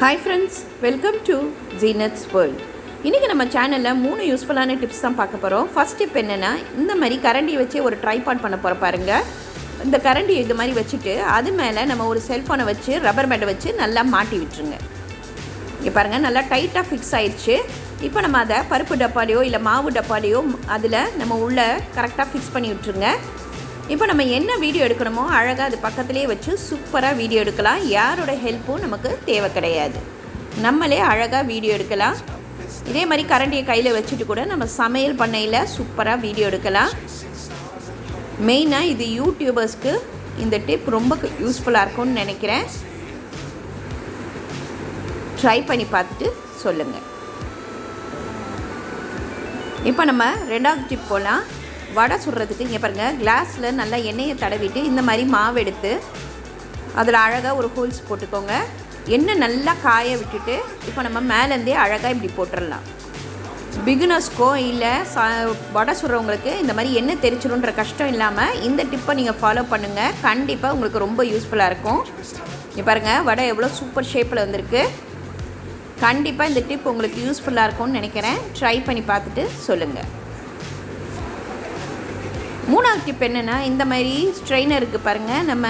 Hi friends, welcome to Zenith's World. இன்றைக்கி நம்ம சேனலில் 3 யூஸ்ஃபுல்லான டிப்ஸ் தான் பார்க்க போகிறோம். ஃபர்ஸ்ட் டிப் என்னென்னா, இந்த மாதிரி கரண்டி வச்சு ஒரு ட்ரைபாட் பண்ண போகிற பாருங்கள். இந்த கரண்டி இது மாதிரி வச்சுட்டு அது மேலே நம்ம ஒரு செல்ஃபோனை வச்சு ரப்பர் பேண்டை வச்சு நல்லா மாட்டி விட்டுருங்க. இங்கே பாருங்கள், நல்லா டைட்டாக ஃபிக்ஸ் ஆயிடுச்சு. இப்போ நம்ம அதை பருப்பு டப்பாலையோ இல்லை மாவு டப்பாலையோ அதில் நம்ம உள்ளே கரெக்டாக ஃபிக்ஸ் பண்ணி விட்டுருங்க. இப்போ நம்ம என்ன வீடியோ எடுக்கணுமோ அழகாக அது பக்கத்துலேயே வச்சு சூப்பராக வீடியோ எடுக்கலாம். யாரோட ஹெல்ப்பும் நமக்கு தேவை கிடையாது, நம்மளே அழகாக வீடியோ எடுக்கலாம். இதே மாதிரி கரண்டியை கையில் வச்சுட்டு கூட நம்ம சமையல் பண்ணையில் சூப்பராக வீடியோ எடுக்கலாம். மெயினாக இது யூடியூபர்ஸ்க்கு இந்த டிப் ரொம்ப யூஸ்ஃபுல்லாக இருக்கும்னு நினைக்கிறேன். ட்ரை பண்ணி பார்த்துட்டு சொல்லுங்கள். இப்போ நம்ம ரெண்டாவது டிப் போகலாம். வடை சுடுறதுக்கு இங்கே பாருங்கள், கிளாஸில் நல்லா எண்ணெயை தடவிட்டு இந்த மாதிரி மாவு எடுத்து அதில் அழகாக ஒரு ஹோல்ஸ் போட்டுக்கோங்க. எண்ணெய் நல்லா காய விட்டுட்டு இப்போ நம்ம மேலேருந்தே அழகாக இப்படி போட்டுடலாம். பிகினர்ஸ்க்கோ இல்லை வடை சுடுறவங்களுக்கு இந்த மாதிரி எண்ணெய் தெரிச்சிடும்ன்ற கஷ்டம் இல்லாமல் இந்த டிப்பை நீங்கள் ஃபாலோ பண்ணுங்கள். கண்டிப்பாக உங்களுக்கு ரொம்ப யூஸ்ஃபுல்லாக இருக்கும். இங்கே பாருங்கள், வடை எவ்வளோ சூப்பர் ஷேப்பில் வந்திருக்கு. கண்டிப்பாக இந்த டிப் உங்களுக்கு யூஸ்ஃபுல்லாக இருக்கும்னு நினைக்கிறேன். ட்ரை பண்ணி பார்த்துட்டு சொல்லுங்கள். மூணாவது டிப் என்னென்னா, இந்த மாதிரி ஸ்ட்ரெயினர் இருக்குது பாருங்கள். நம்ம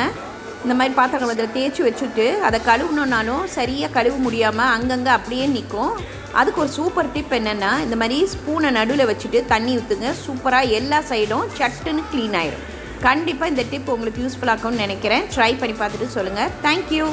இந்த மாதிரி பாத்திரங்கள் அதில் தேய்ச்சி வச்சுட்டு அதை கழுவுனோன்னாலும் சரியாக கழுவ முடியாமல் அங்கங்கே அப்படியே நிற்கும். அதுக்கு ஒரு சூப்பர் டிப் என்னென்னா, இந்த மாதிரி ஸ்பூனை நடுவில் வச்சுட்டு தண்ணி ஊற்றுங்க. சூப்பராக எல்லா சைடும் சட்டுன்னு க்ளீன் ஆகிடும். கண்டிப்பாக இந்த டிப் உங்களுக்கு யூஸ்ஃபுல்லாக இருக்கும்னு நினைக்கிறேன். ட்ரை பண்ணி பார்த்துட்டு சொல்லுங்கள். தேங்க்யூ.